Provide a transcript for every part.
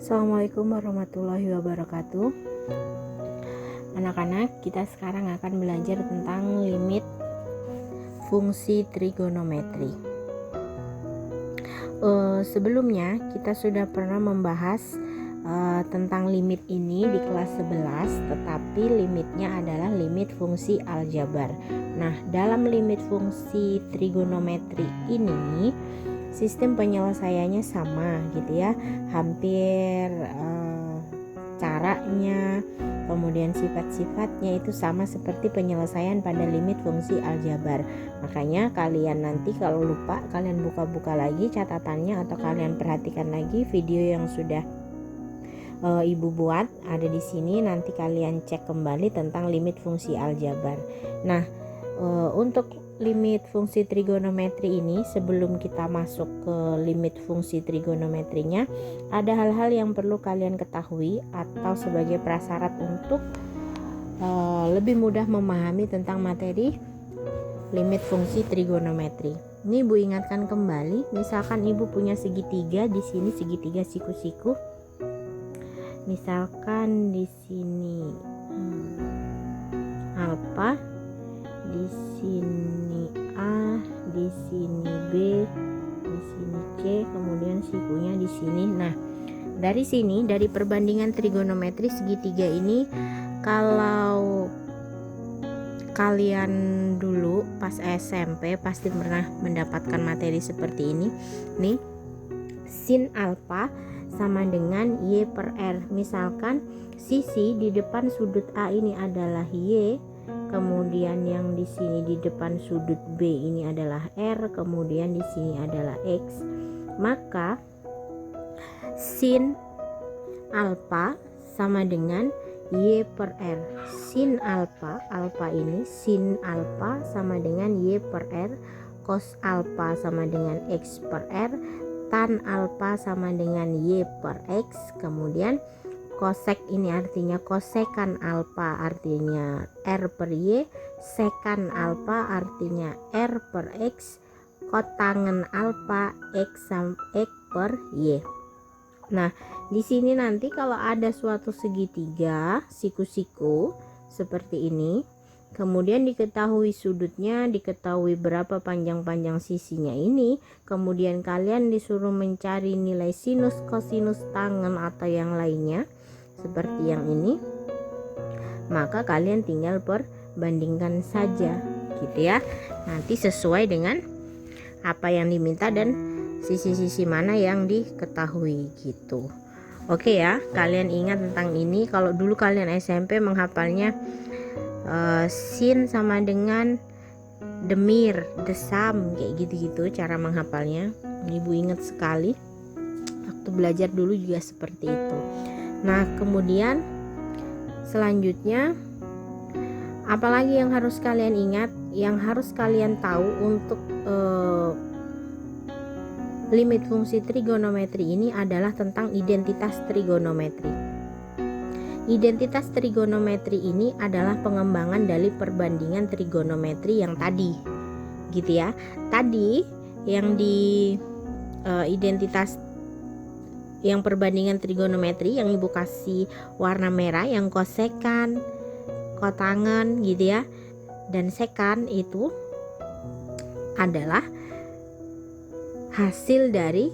Assalamualaikum warahmatullahi wabarakatuh. Anak-anak, kita sekarang akan belajar tentang limit fungsi trigonometri. Sebelumnya kita sudah pernah membahas tentang limit ini di kelas 11, tetapi limitnya adalah limit fungsi aljabar. Nah, dalam limit fungsi trigonometri ini sistem penyelesaiannya sama gitu ya, hampir caranya, kemudian sifat-sifatnya itu sama seperti penyelesaian pada limit fungsi aljabar. Makanya kalian nanti kalau lupa, kalian buka-buka lagi catatannya atau kalian perhatikan lagi video yang sudah ibu buat ada di sini, nanti kalian cek kembali tentang limit fungsi aljabar. Nah, untuk limit fungsi trigonometri ini, sebelum kita masuk ke limit fungsi trigonometrinya, ada hal-hal yang perlu kalian ketahui atau sebagai prasyarat untuk lebih mudah memahami tentang materi limit fungsi trigonometri. Ini Ibu ingatkan kembali, misalkan Ibu punya segitiga, di sini segitiga siku-siku. Misalkan di sini alfa, di sini A, di sini B, di sini C, kemudian sikunya di sini. Nah, dari sini, dari perbandingan trigonometri segitiga ini, kalau kalian dulu pas SMP pasti pernah mendapatkan materi seperti ini. Nih, sin alfa sama dengan Y per R. Misalkan sisi di depan sudut A ini adalah Y, kemudian yang di sini di depan sudut B ini adalah R, kemudian di sini adalah X. Maka sin alfa sama dengan Y per R. Sin alfa, alfa ini sin alfa sama dengan Y per R, cos alfa sama dengan X per R, tan alfa sama dengan Y per X, kemudian kosek ini artinya kosekan alfa artinya R per Y, sekan alfa artinya R per X, kotangen alfa X per Y. Nah, di sini nanti kalau ada suatu segitiga siku-siku seperti ini, kemudian diketahui sudutnya, diketahui berapa panjang-panjang sisinya ini, kemudian kalian disuruh mencari nilai sinus, kosinus, tangen atau yang lainnya seperti yang ini, maka kalian tinggal perbandingkan saja gitu ya, nanti sesuai dengan apa yang diminta dan sisi-sisi mana yang diketahui gitu. Oke ya, kalian ingat tentang ini. Kalau dulu kalian SMP menghafalnya sin sama dengan demir, desam, kayak gitu-gitu cara menghafalnya. Ibu ingat sekali waktu belajar dulu juga seperti itu. Nah, kemudian selanjutnya apalagi yang harus kalian ingat, yang harus kalian tahu untuk limit fungsi trigonometri ini adalah tentang identitas trigonometri. Identitas trigonometri ini adalah pengembangan dari perbandingan trigonometri yang tadi gitu ya. Tadi yang di identitas yang perbandingan trigonometri yang Ibu kasih warna merah, yang kosekan, kotangen gitu ya, dan sekan itu adalah hasil dari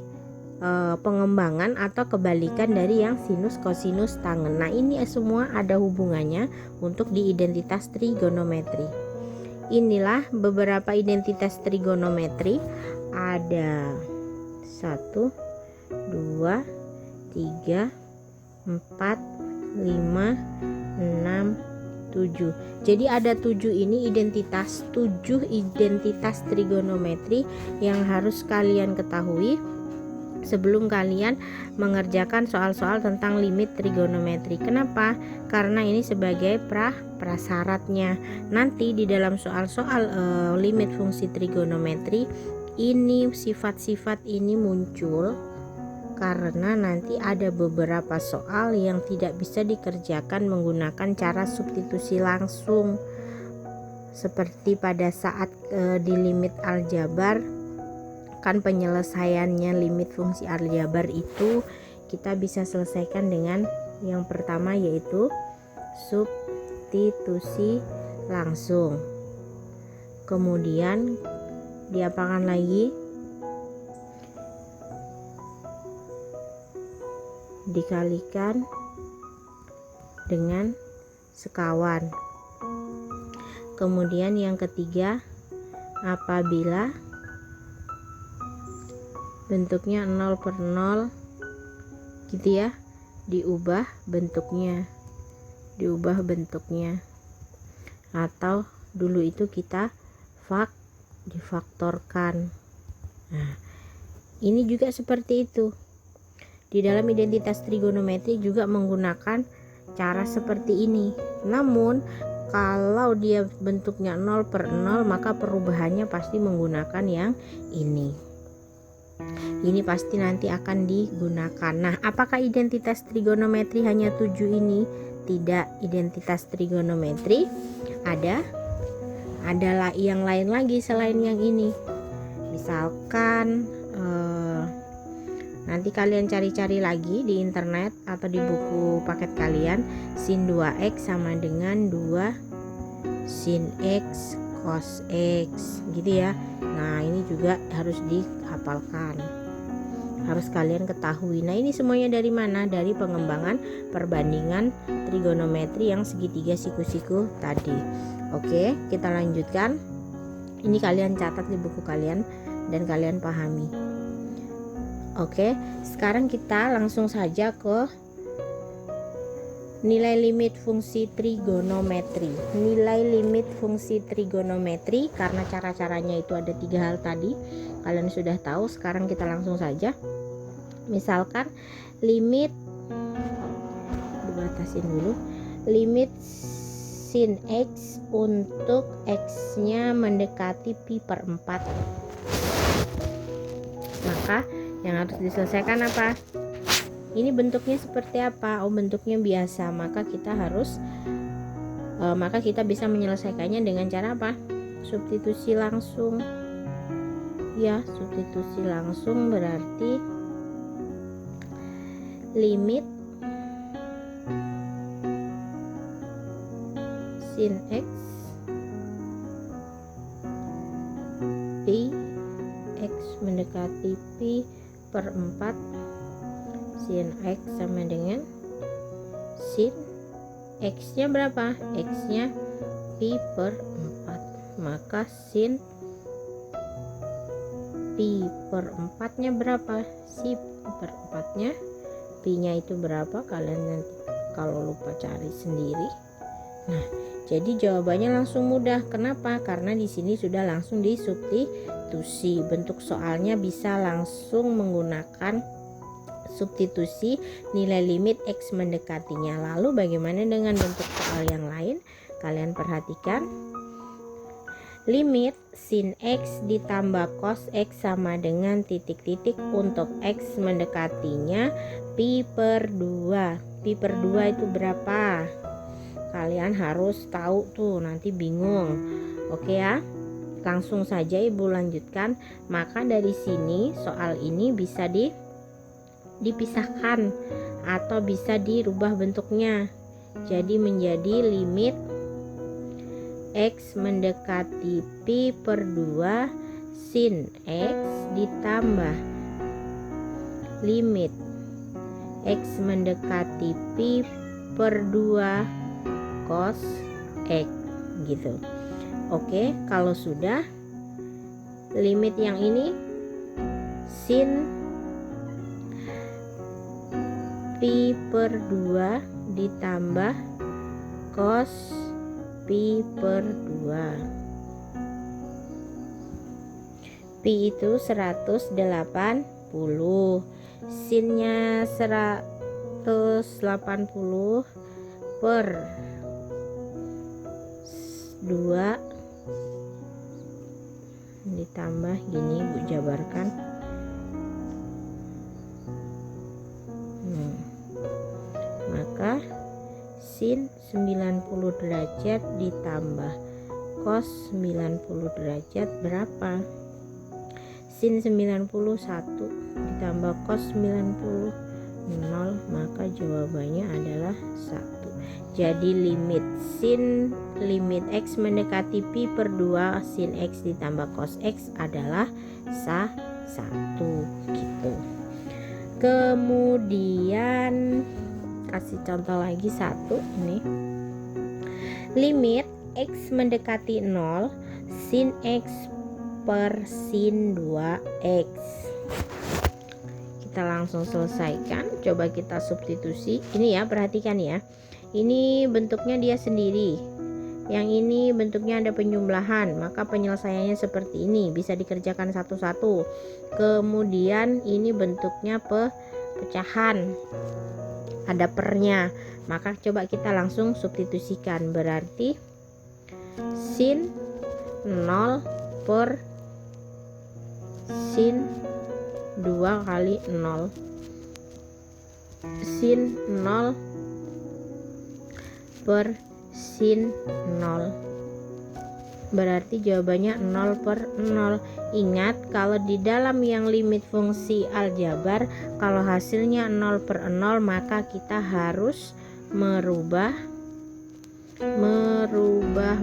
pengembangan atau kebalikan dari yang sinus, kosinus, tangen. Nah, ini semua ada hubungannya untuk di identitas trigonometri. Inilah beberapa identitas trigonometri. Ada 1, 2, 3, 4, 5, 6, 7. Jadi ada 7 ini identitas, 7 identitas trigonometri yang harus kalian ketahui sebelum kalian mengerjakan soal-soal tentang limit trigonometri. Kenapa? Karena ini sebagai prasyaratnya. Nanti di dalam soal-soal limit fungsi trigonometri ini, sifat-sifat ini muncul karena nanti ada beberapa soal yang tidak bisa dikerjakan menggunakan cara substitusi langsung, seperti pada saat di limit aljabar kan penyelesaiannya limit fungsi aljabar itu kita bisa selesaikan dengan yang pertama, yaitu substitusi langsung. Kemudian diapakan lagi? Dikalikan dengan sekawan. Kemudian yang ketiga, apabila bentuknya 0/0 gitu ya, diubah bentuknya, atau dulu itu kita difaktorkan. Nah, ini juga seperti itu. Di dalam identitas trigonometri juga menggunakan cara seperti ini. Namun kalau dia bentuknya 0/0, maka perubahannya pasti menggunakan yang ini. Ini pasti nanti akan digunakan. Nah, apakah identitas trigonometri hanya 7 ini? Tidak, identitas trigonometri ada yang lain lagi selain yang ini. Misalkan nanti kalian cari-cari lagi di internet atau di buku paket kalian, sin 2x sama dengan 2 sin x cos x gitu ya. Nah, ini juga harus dihafalkan, harus kalian ketahui. Nah, ini semuanya dari mana? Dari pengembangan perbandingan trigonometri yang segitiga siku-siku tadi. Oke, kita lanjutkan. Ini kalian catat di buku kalian dan kalian pahami. Oke, sekarang kita langsung saja ke nilai limit fungsi trigonometri. Nilai limit fungsi trigonometri, karena cara-caranya itu ada 3 hal tadi, kalian sudah tahu. Sekarang kita langsung saja. Misalkan limit, dibatasin dulu, limit sin x untuk x-nya mendekati pi/4. Maka yang harus diselesaikan apa? Ini bentuknya seperti apa? Oh, bentuknya biasa. Maka kita bisa menyelesaikannya dengan cara apa? Substitusi langsung. Ya, substitusi langsung berarti limit sin x pi x mendekati pi/4 sin x sama dengan sin x nya berapa? X nya pi/4. Maka sin pi/4 nya berapa? Si pi/4 nya, pi nya itu berapa? Kalian nanti kalau lupa cari sendiri. Nah, jadi jawabannya langsung mudah. Kenapa? Karena di sini sudah langsung disubstitusi. Bentuk soalnya bisa langsung menggunakan substitusi nilai limit x mendekatinya. Lalu bagaimana dengan bentuk soal yang lain? Kalian perhatikan. Limit sin x ditambah cos x sama dengan titik-titik untuk x mendekatinya pi/2. Pi/2 itu berapa? Kalian harus tahu tuh, nanti bingung. Oke ya, langsung saja ibu lanjutkan. Maka dari sini soal ini bisa dipisahkan atau bisa dirubah bentuknya. Jadi menjadi limit x mendekati pi/2 sin x ditambah limit x mendekati pi/2 cos x gitu. Oke, kalau sudah, limit yang ini sin pi/2 ditambah cos pi/2. Pi itu 180, sinnya 180 per 2 ditambah gini, Bu jabarkan. Maka sin 90 derajat ditambah cos 90 derajat berapa? Sin 91 ditambah cos 90 0, maka jawabannya adalah 1. Jadi limit X mendekati pi per 2 sin X ditambah cos X adalah 1 gitu. Kemudian kasih contoh lagi 1 ini. Limit X mendekati 0 sin X per sin 2X. Kita langsung selesaikan. Coba kita substitusi. Ini ya, perhatikan ya. Ini bentuknya dia sendiri. Yang ini bentuknya ada penjumlahan, maka penyelesaiannya seperti ini, bisa dikerjakan satu-satu. Kemudian ini bentuknya pecahan, ada pernya, maka coba kita langsung substitusikan. Berarti sin 0 per sin 2 kali 0, sin 0 per sin 0, berarti jawabannya 0 per 0. Ingat, kalau di dalam yang limit fungsi aljabar, kalau hasilnya 0 per 0, maka kita harus merubah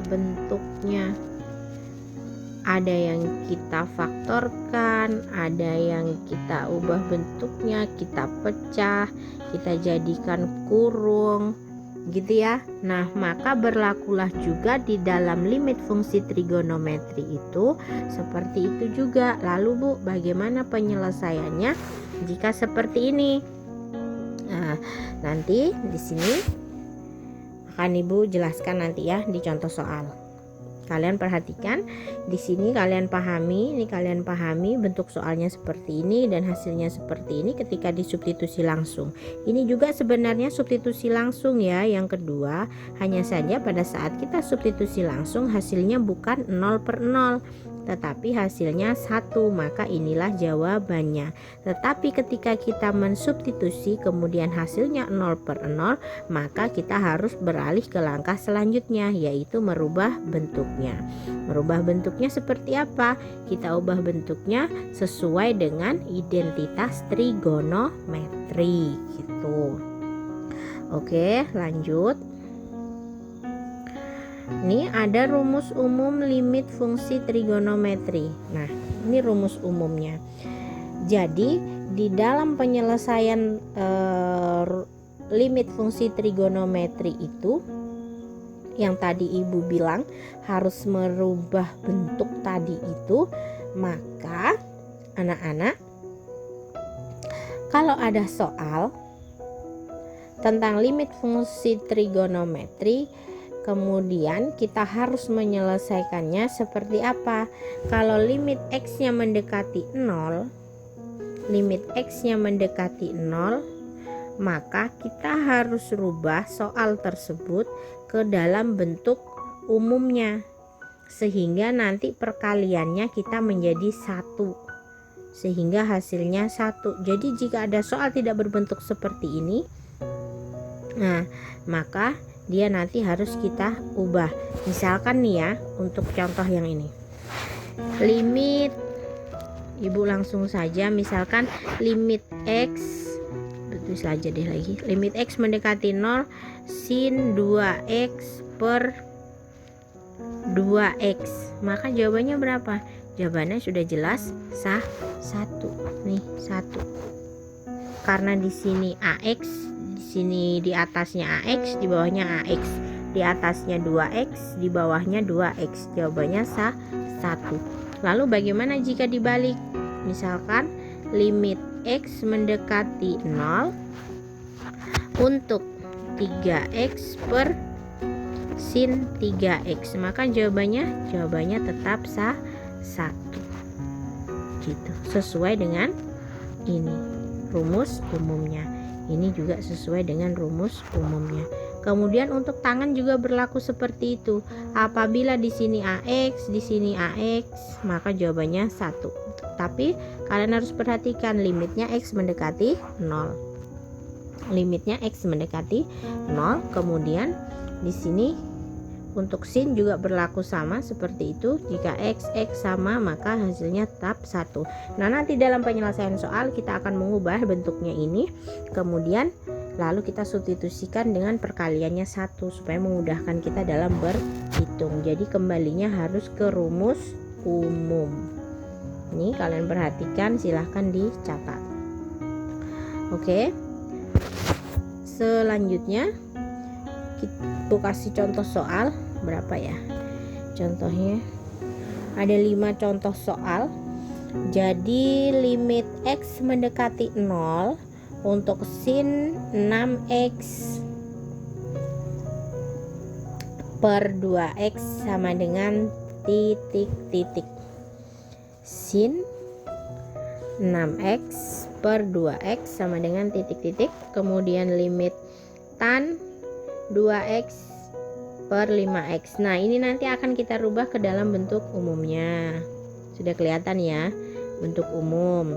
bentuknya. Ada yang kita faktorkan, ada yang kita ubah bentuknya, kita pecah, kita jadikan kurung, gitu ya. Nah, maka berlakulah juga di dalam limit fungsi trigonometri itu seperti itu juga. Lalu Bu, bagaimana penyelesaiannya jika seperti ini? Nah, nanti di sini akan Ibu jelaskan nanti ya di contoh soal. Kalian perhatikan di sini, kalian pahami, ini kalian pahami bentuk soalnya seperti ini dan hasilnya seperti ini ketika disubstitusi langsung. Ini juga sebenarnya substitusi langsung ya, yang kedua, hanya saja pada saat kita substitusi langsung hasilnya bukan 0 per 0, tetapi hasilnya 1, maka inilah jawabannya. Tetapi ketika kita mensubstitusi kemudian hasilnya 0 per 0, maka kita harus beralih ke langkah selanjutnya, yaitu merubah bentuknya. Merubah bentuknya seperti apa? Kita ubah bentuknya sesuai dengan identitas trigonometri gitu. Oke, lanjut. Ini ada rumus umum limit fungsi trigonometri. Nah, ini rumus umumnya. Jadi, di dalam penyelesaian limit fungsi trigonometri itu, yang tadi Ibu bilang harus merubah bentuk tadi itu, maka anak-anak, kalau ada soal tentang limit fungsi trigonometri, kemudian kita harus menyelesaikannya seperti apa? Kalau limit X-nya mendekati 0, maka kita harus rubah soal tersebut ke dalam bentuk umumnya, sehingga nanti perkaliannya kita menjadi 1, sehingga hasilnya 1. Jadi jika ada soal tidak berbentuk seperti ini, nah maka dia nanti harus kita ubah. Misalkan nih ya, untuk contoh yang ini, limit, Ibu langsung saja, misalkan limit X, tulis aja deh lagi, limit X mendekati 0 sin 2X per 2X, maka jawabannya berapa? Jawabannya sudah jelas 1. Nih 1. Karena di sini AX, sini di atasnya AX, di bawahnya AX, di atasnya 2X, di bawahnya 2X, jawabannya 1. Lalu bagaimana jika dibalik? Misalkan limit X mendekati 0 untuk 3X per sin 3X, maka jawabannya tetap 1 gitu, sesuai dengan ini rumus umumnya. Ini juga sesuai dengan rumus umumnya. Kemudian untuk tangan juga berlaku seperti itu. Apabila di sini AX, di sini AX, maka jawabannya 1. Tapi kalian harus perhatikan limitnya X mendekati 0. Limitnya X mendekati 0, kemudian di sini Untuk sin juga berlaku sama seperti itu. Jika x sama maka hasilnya tetap 1. Nah, nanti dalam penyelesaian soal kita akan mengubah bentuknya ini. Kemudian lalu kita substitusikan dengan perkaliannya 1 supaya memudahkan kita dalam berhitung. Jadi kembalinya harus ke rumus umum. Ini kalian perhatikan, silahkan dicatat. Oke. Selanjutnya kita kasih contoh soal berapa ya? Contohnya ada 5 contoh soal. Jadi limit x mendekati 0 untuk sin 6x per 2x sama dengan titik-titik. Sin 6x per 2x sama dengan titik-titik. Kemudian limit tan 2x per 5x. Nah, ini nanti akan kita rubah ke dalam bentuk umumnya. Sudah kelihatan ya, bentuk umum.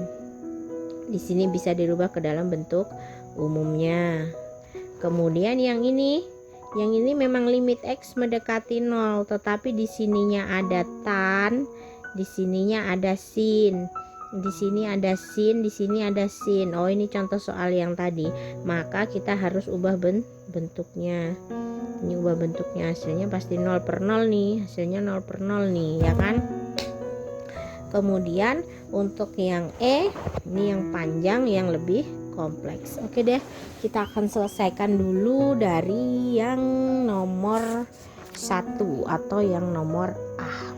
Di sini bisa dirubah ke dalam bentuk umumnya. Kemudian yang ini memang limit x mendekati 0, tetapi di sininya ada tan, di sininya ada sin. Di sini ada sin, di sini ada sin. Oh, ini contoh soal yang tadi. Maka kita harus ubah bentuknya. Ini ubah bentuknya, hasilnya pasti 0 per 0 nih. Hasilnya 0 per 0 nih, ya kan? Kemudian untuk yang E, ini yang panjang, yang lebih kompleks. Oke deh, kita akan selesaikan dulu dari yang nomor 1 atau yang nomor A.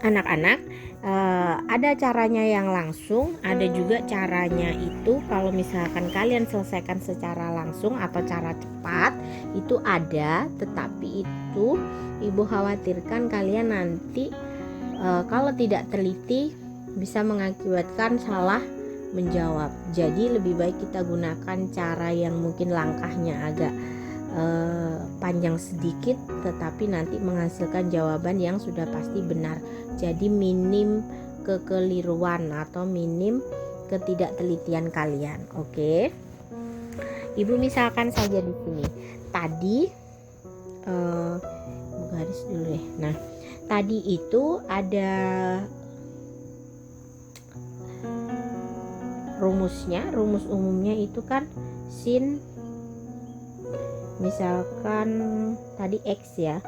Anak-anak, ada caranya yang langsung, ada juga caranya itu kalau misalkan kalian selesaikan secara langsung atau cara cepat itu ada, tetapi itu ibu khawatirkan kalian nanti kalau tidak teliti bisa mengakibatkan salah menjawab. Jadi lebih baik kita gunakan cara yang mungkin langkahnya agak panjang sedikit, tetapi nanti menghasilkan jawaban yang sudah pasti benar. Jadi minim kekeliruan atau minim ketidaktelitian kalian. Oke. Ibu misalkan saja di sini. Tadi garis dulu deh. Nah, tadi itu ada rumusnya, rumus umumnya itu kan sin, misalkan tadi x ya,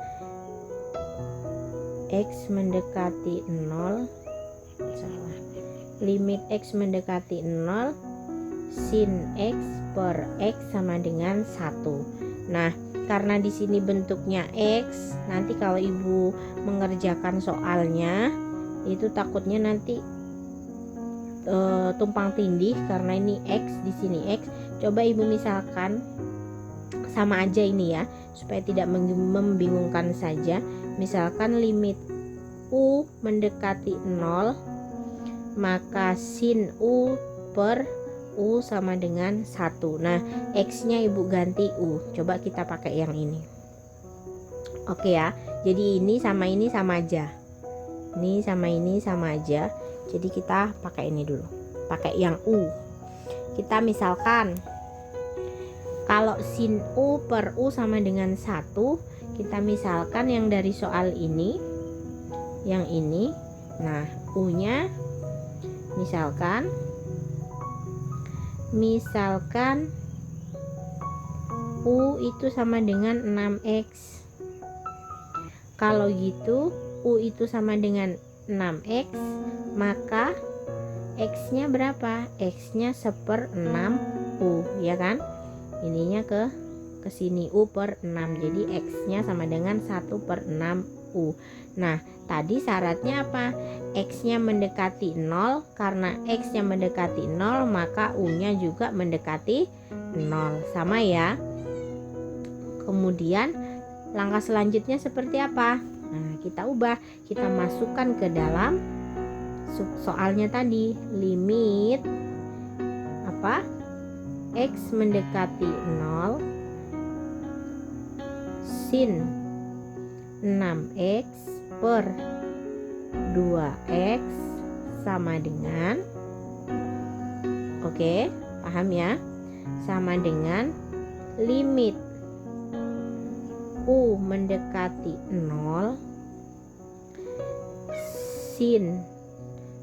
x mendekati 0, salah, limit x mendekati 0 sin x per x sama dengan 1. Nah, karena di sini bentuknya x, nanti kalau ibu mengerjakan soalnya itu takutnya nanti tumpang tindih karena ini x, di sini x. Coba ibu misalkan sama aja ini ya, supaya tidak membingungkan saja. Misalkan limit u mendekati 0, maka sin u per u sama dengan 1. Nah, x nya ibu ganti u. Coba kita pakai yang ini. Oke ya, jadi ini sama aja. Ini sama ini sama aja. Jadi kita pakai ini dulu, pakai yang u. Kita misalkan kalau sin u per u sama dengan 1, kita misalkan yang dari soal ini, yang ini. Nah, u nya misalkan u itu sama dengan 6x. Kalau gitu u itu sama dengan 6x, maka x nya berapa? X nya 1/6 u, ya kan? Ininya ke sini, u per 6, jadi x nya sama dengan 1/6 u. Nah, tadi syaratnya apa? X nya mendekati 0. Karena x nya mendekati 0, maka u nya juga mendekati 0, sama ya. Kemudian langkah selanjutnya seperti apa? Nah, kita ubah, kita masukkan ke dalam soalnya tadi, limit apa? X mendekati 0 sin 6x per 2x sama dengan, oke, paham ya? sama dengan limit U mendekati 0 sin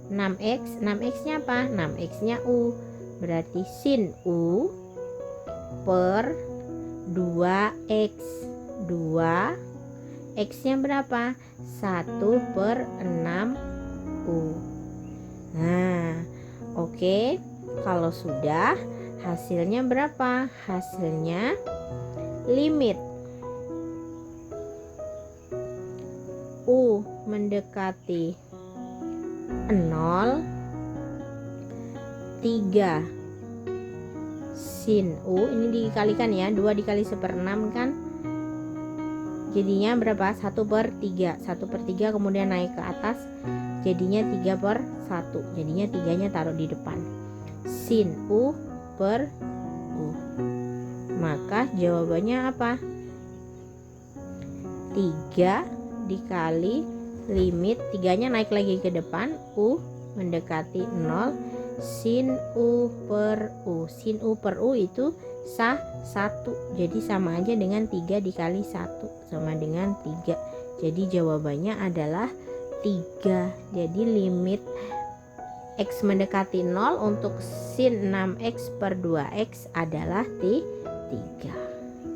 6x. 6x-nya apa? 6x-nya U. Berarti sin U per 2x. 2x-nya berapa? 1 per 6 U. Nah, oke. Kalau sudah, hasilnya berapa? Hasilnya limit U mendekati 0 3 sin U, ini dikalikan ya, 2 dikali 1/6 kan, jadinya berapa? 1/3. 1/3 kemudian naik ke atas, jadinya 3/1, jadinya 3-nya taruh di depan, sin U per U. Maka jawabannya apa? 3 dikali limit, 3-nya naik lagi ke depan, U mendekati 0 sin U per U. Sin U per U itu 1, jadi sama aja dengan 3 dikali 1 sama dengan 3. Jadi jawabannya adalah 3. Jadi limit X mendekati 0 untuk sin 6X per 2X adalah 3.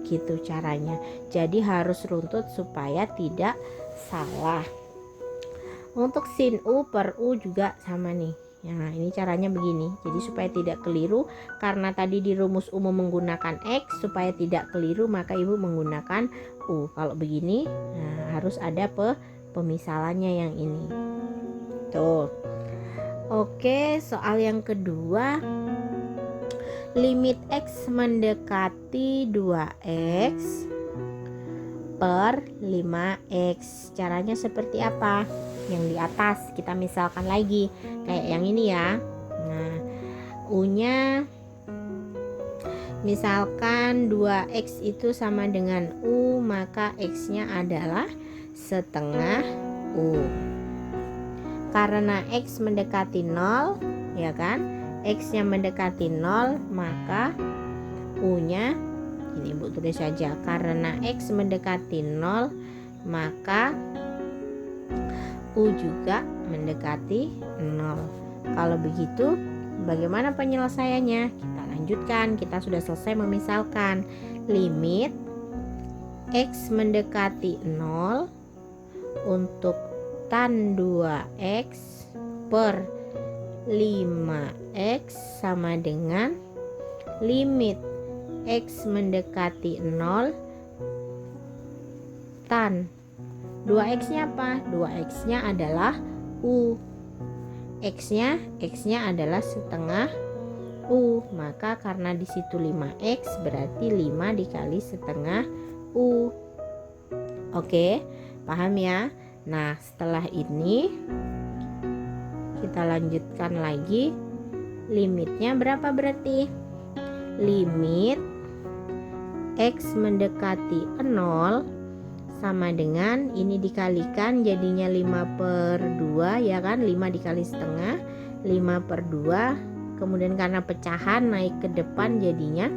Gitu caranya. Jadi harus runtut supaya tidak salah. Untuk sin U per U juga sama nih. Nah, ini caranya begini. Jadi supaya tidak keliru, karena tadi di rumus umum menggunakan X, supaya tidak keliru maka Ibu menggunakan U. Kalau begini, nah, harus ada pemisalannya yang ini. Tuh. Oke, soal yang kedua. Limit X mendekati 2X per 5X. Caranya seperti apa? Yang di atas kita misalkan lagi kayak yang ini ya. Nah, U-nya misalkan 2X itu sama dengan U, maka X-nya adalah setengah U. Karena X mendekati 0, ya kan? X-nya mendekati 0, maka U-nya ini Ibu tulis saja, karena X mendekati 0 maka U juga mendekati 0. Kalau begitu bagaimana penyelesaiannya? Kita lanjutkan, kita sudah selesai memisalkan. Limit X mendekati 0 untuk tan 2X per 5X sama dengan limit X mendekati 0 tan 2X-nya apa? 2X-nya adalah U. X-nya adalah setengah U. Maka karena di situ 5X, berarti 5 dikali setengah U. Oke, paham ya? Nah, setelah ini kita lanjutkan lagi. Limitnya berapa berarti? Limit X mendekati 0 sama dengan ini dikalikan jadinya 5/2 ya kan, 5 dikali setengah, 5/2, kemudian karena pecahan naik ke depan jadinya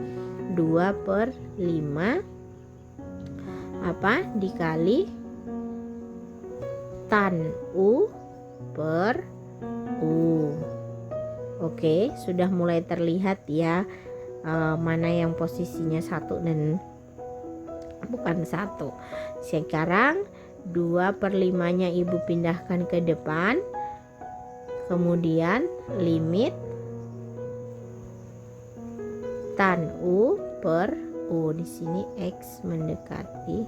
2/5 apa dikali tan U per U. Oke, sudah mulai terlihat ya mana yang posisinya 1 dan bukan 1. Sekarang 2/5-nya Ibu pindahkan ke depan. Kemudian limit tan U per U. Di sini X mendekati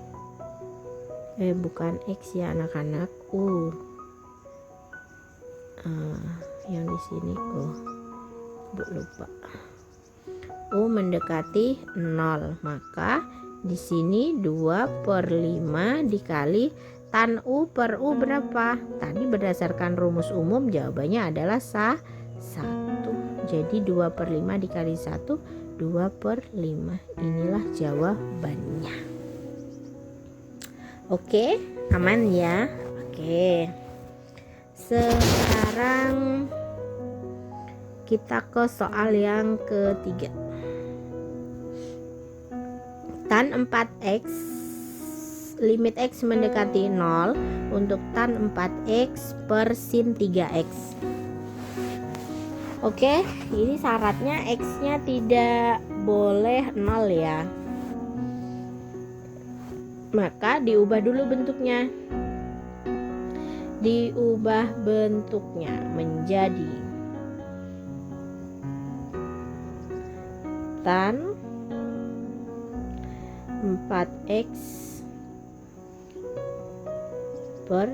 bukan X ya anak-anak, U. Yang di sini Bu lupa. U mendekati 0, maka di sini 2/5 dikali tan U per U berapa? Tadi berdasarkan rumus umum jawabannya adalah 1. Jadi 2/5 dikali 1, 2/5. Inilah jawabannya. Oke, aman ya? Oke. Sekarang kita ke soal yang ketiga. tan 4x, limit x mendekati 0 untuk tan 4x per sin 3x. Oke, ini syaratnya x-nya tidak boleh 0 ya. Maka diubah dulu bentuknya. Diubah bentuknya menjadi tan 4x per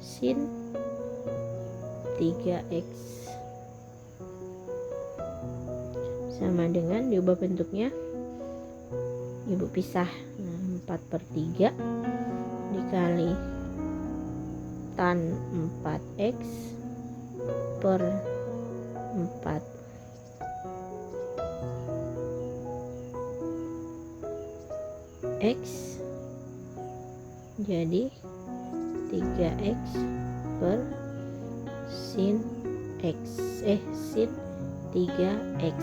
sin 3x sama dengan diubah bentuknya, ibu pisah. Nah, 4/3 dikali tan 4x per 4x jadi 3x per sin x sin 3x.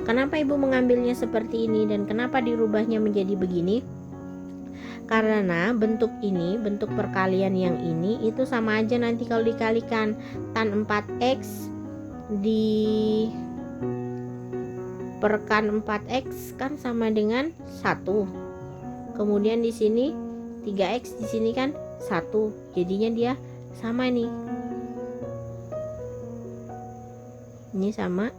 Kenapa ibu mengambilnya seperti ini dan kenapa dirubahnya menjadi begini? Karena bentuk ini, bentuk perkalian yang ini itu sama aja nanti kalau dikalikan. Tan 4x di perkan 4x kan sama dengan 1. Kemudian di sini 3x, di sini kan 1. Jadinya dia sama nih. Ini sama.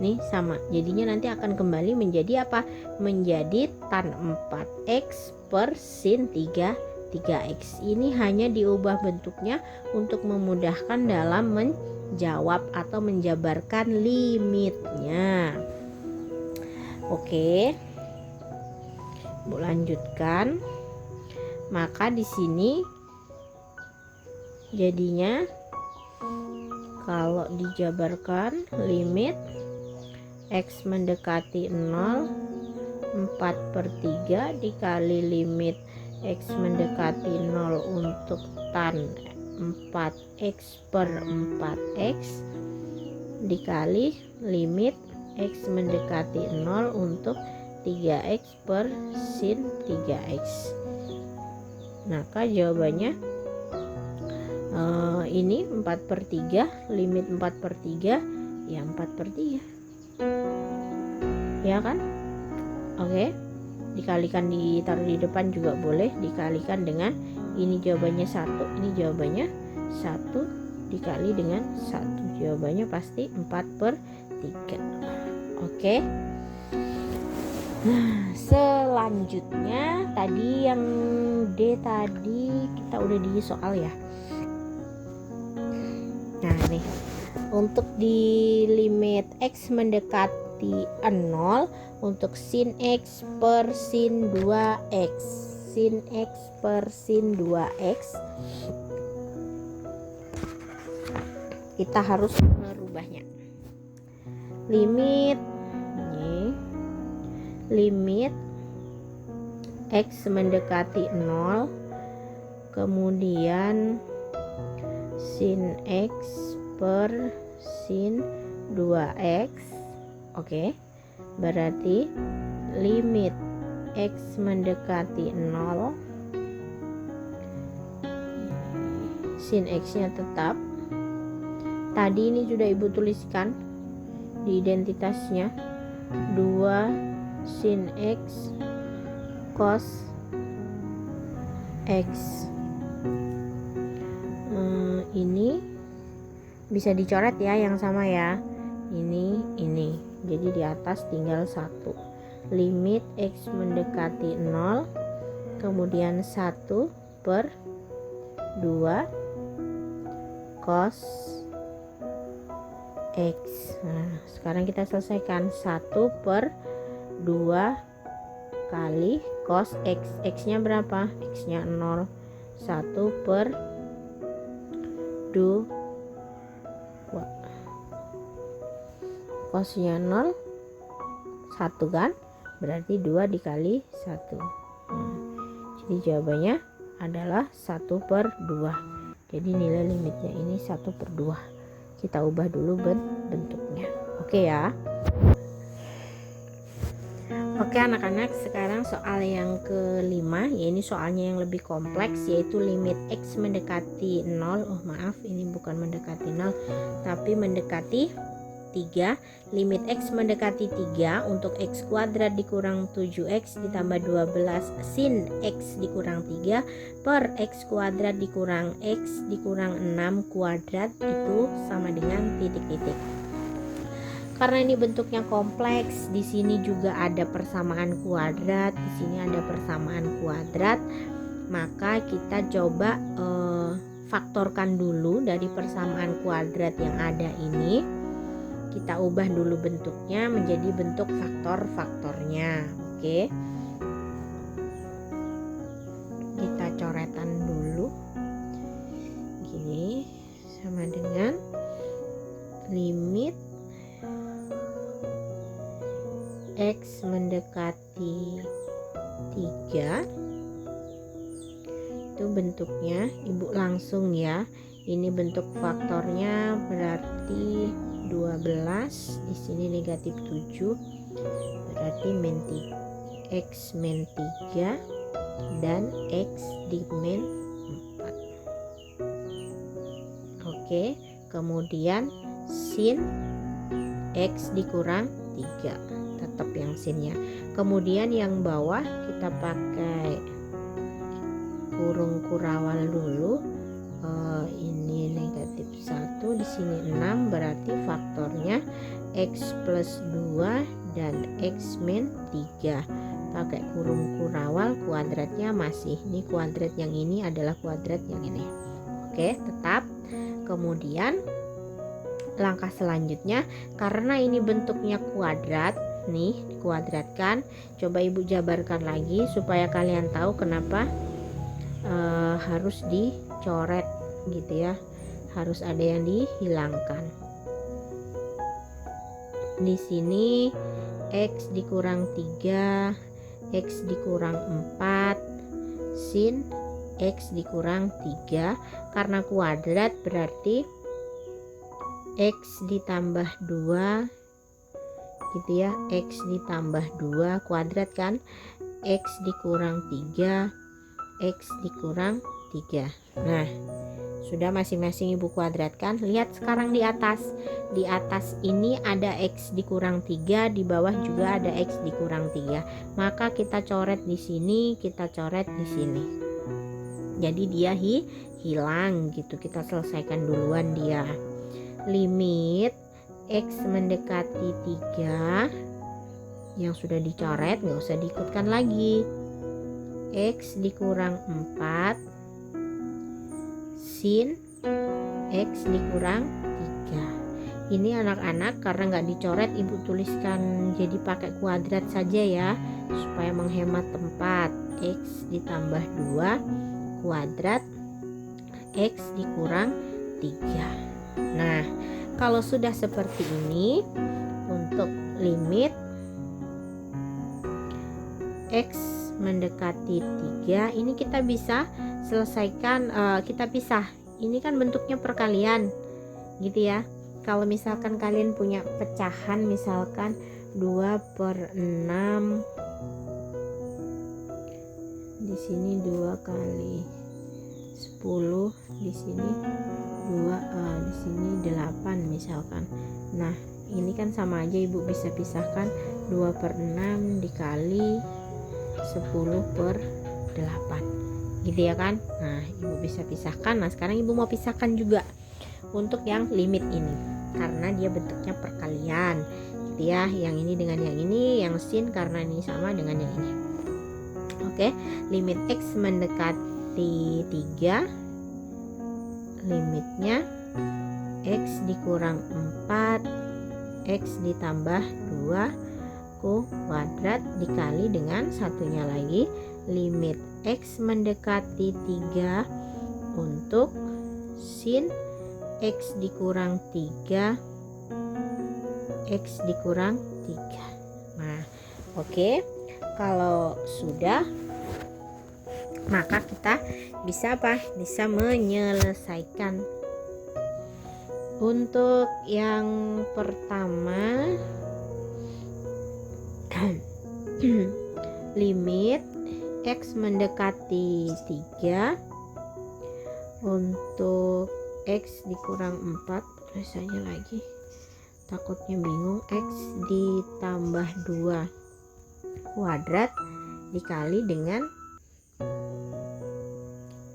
Nih sama. Jadinya nanti akan kembali menjadi apa? Menjadi tan 4x per sin 3x. Ini hanya diubah bentuknya untuk memudahkan dalam menjawab atau menjabarkan limitnya. Oke. Bu lanjutkan. Maka di sini jadinya kalau dijabarkan limit x mendekati 0 4/3 dikali limit x mendekati 0 untuk tan 4x per 4x dikali limit x mendekati 0 untuk 3x per sin 3x. Maka jawabannya ini 4/3, limit 4/3 ya 4/3 ya kan. Oke, dikalikan, ditaruh di depan juga boleh, dikalikan dengan ini jawabannya 1, ini jawabannya 1 dikali dengan 1, jawabannya pasti 4/3. Oke. Nah, selanjutnya tadi yang D tadi kita udah di soal ya. Nah nih, untuk di limit x mendekati 0 untuk sin x per sin 2x, sin x per sin 2x, kita harus merubahnya. Limit ini, limit x mendekati 0 kemudian sin x per sin 2x. Oke, berarti limit x mendekati 0, sin x nya tetap. Tadi ini sudah ibu tuliskan di identitasnya 2 sin x cos x. Ini bisa dicoret ya yang sama ya, ini jadi di atas tinggal 1. Limit x mendekati 0 kemudian 1/2 cos x. Nah, sekarang kita selesaikan 1/2 kali cos x. X nya berapa? X nya 0. 1/2 cosnya 0 1 kan, berarti 2 dikali 1. Jadi jawabannya adalah 1/2. Jadi nilai limitnya ini 1/2. Kita ubah dulu bentuknya. Oke ya. Oke anak-anak, sekarang soal yang kelima, ya ini soalnya yang lebih kompleks, yaitu limit X mendekati 0. Oh maaf, ini bukan mendekati 0 tapi mendekati 3. Limit X mendekati 3 untuk X kuadrat dikurang 7X ditambah 12 sin X dikurang 3 per X kuadrat dikurang X dikurang 6 kuadrat itu sama dengan titik-titik. Karena ini bentuknya kompleks, di sini juga ada persamaan kuadrat, di sini ada persamaan kuadrat, maka kita coba faktorkan dulu dari persamaan kuadrat yang ada ini. Kita ubah dulu bentuknya menjadi bentuk faktor-faktornya. Oke. Kita coretan dulu. Gini, sama dengan limit X mendekati 3. Itu bentuknya, Ibu langsung ya. Ini bentuk faktornya berarti 12, di sini negatif 7, berarti X min 3 dan X di min 4. Oke, kemudian sin X dikurang 3, tetap yang sinnya. Kemudian yang bawah kita pakai kurung kurawal dulu. Ini negatif 1, di sini 6, berarti faktornya X plus 2 dan X min 3. Pakai kurung kurawal, kuadratnya masih, ini kuadrat yang ini adalah kuadrat yang ini. Oke, tetap. Kemudian langkah selanjutnya, karena ini bentuknya kuadrat nih, dikuadratkan, coba Ibu jabarkan lagi supaya kalian tahu kenapa harus dicoret gitu ya, harus ada yang dihilangkan. Di sini X dikurang 3, X dikurang 4, sin X dikurang 3. Karena kuadrat berarti X ditambah 2 gitu ya, X ditambah 2 kuadrat kan, X dikurang 3, X dikurang 3. Nah, sudah masing-masing Ibu kuadratkan. Lihat sekarang di atas. Di atas ini ada X dikurang 3, di bawah juga ada X dikurang 3. Maka kita coret di sini, kita coret di sini. Jadi dia hilang gitu. Kita selesaikan duluan dia. Limit X mendekati 3 yang sudah dicoret, nggak usah diikutkan lagi. X dikurang 4 sin X dikurang 3. Ini anak-anak karena nggak dicoret, Ibu tuliskan jadi pakai kuadrat saja ya, supaya menghemat tempat. X ditambah 2 kuadrat X dikurang 3. Nah, kalau sudah seperti ini, untuk limit X mendekati 3 ini kita bisa selesaikan, kita pisah. Ini kan bentuknya perkalian gitu ya. Kalau misalkan kalian punya pecahan, misalkan 2/6, di sini 2 kali 10, di sini 2, di sini 8 misalkan. Nah, ini kan sama aja, Ibu bisa pisahkan 2/6 dikali 10/8 gitu ya kan. Nah, Ibu bisa pisahkan. Nah, sekarang Ibu mau pisahkan juga untuk yang limit ini karena dia bentuknya perkalian gitu ya. Yang ini dengan yang ini, yang sin karena ini sama dengan yang ini. Oke, limit X mendekati 3, limitnya X dikurang 4 X ditambah 2 kuadrat dikali dengan satunya lagi limit X mendekati 3 untuk sin X dikurang 3 X dikurang 3. Nah, oke. Kalau sudah, maka kita bisa apa? Bisa menyelesaikan. Untuk yang pertama limit X mendekati 3 untuk X dikurang 4, tulis aja lagi takutnya bingung, X ditambah 2 kuadrat dikali dengan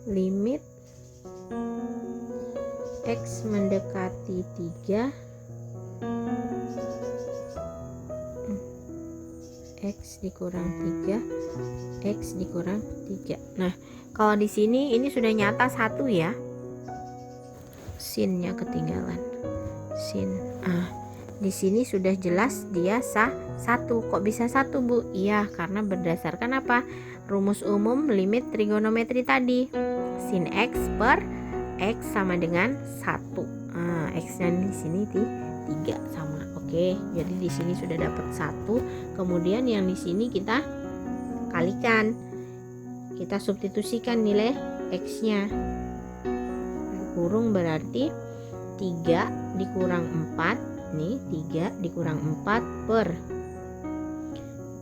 limit X mendekati 3 X dikurang 3 X dikurang 3. Nah, kalau di sini ini sudah nyata 1 ya. Sinnya ketinggalan. Sin. Di sini sudah jelas dia 1. Kok bisa 1, Bu? Iya, karena berdasarkan apa? Rumus umum limit trigonometri tadi. Sin X per X sama dengan 1. X-nya di sini 3 sama. Oke, jadi di sini sudah dapat 1. Kemudian yang di sini kita kalikan. Kita substitusikan nilai X-nya. Kurung berarti 3 dikurang 4. Nih, 3 dikurang 4 per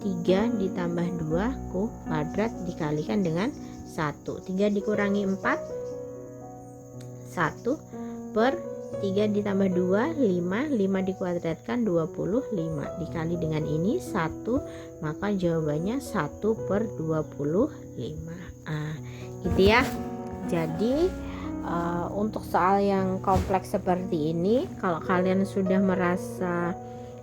3 ditambah 2 kuadrat dikalikan dengan 1. 3 dikurangi 4 1 per 3 ditambah 2 5 dikuadratkan 25 dikali dengan ini 1, maka jawabannya 1 per 25. Gitu ya. Jadi untuk soal yang kompleks seperti ini, kalau kalian sudah merasa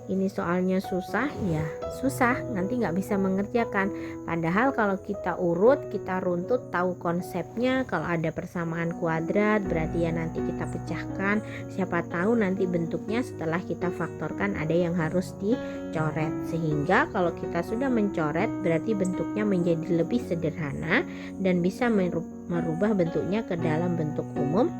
ini soalnya susah, ya susah, nanti nggak bisa mengerjakan. Padahal kalau kita urut, kita runtut, tahu konsepnya, kalau ada persamaan kuadrat berarti ya nanti kita pecahkan. Siapa tahu nanti bentuknya setelah kita faktorkan ada yang harus dicoret, sehingga kalau kita sudah mencoret berarti bentuknya menjadi lebih sederhana dan bisa merubah bentuknya ke dalam bentuk umum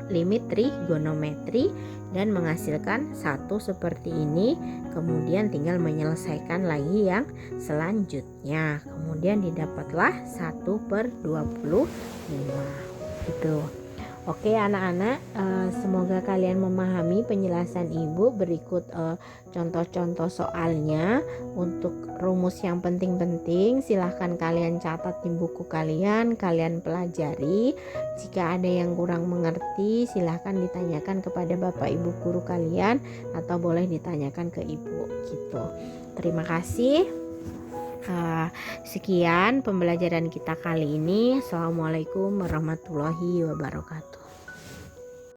limit trigonometri dan menghasilkan 1 seperti ini. Kemudian tinggal menyelesaikan lagi yang selanjutnya, kemudian didapatlah 1 per 25 gitu. Oke anak-anak, semoga kalian memahami penjelasan ibu. Berikut contoh-contoh soalnya. Untuk rumus yang penting-penting silahkan kalian catat di buku kalian pelajari. Jika ada yang kurang mengerti silahkan ditanyakan kepada bapak ibu guru kalian atau boleh ditanyakan ke ibu gitu. Terima kasih. Sekian pembelajaran kita kali ini. Assalamualaikum warahmatullahi wabarakatuh.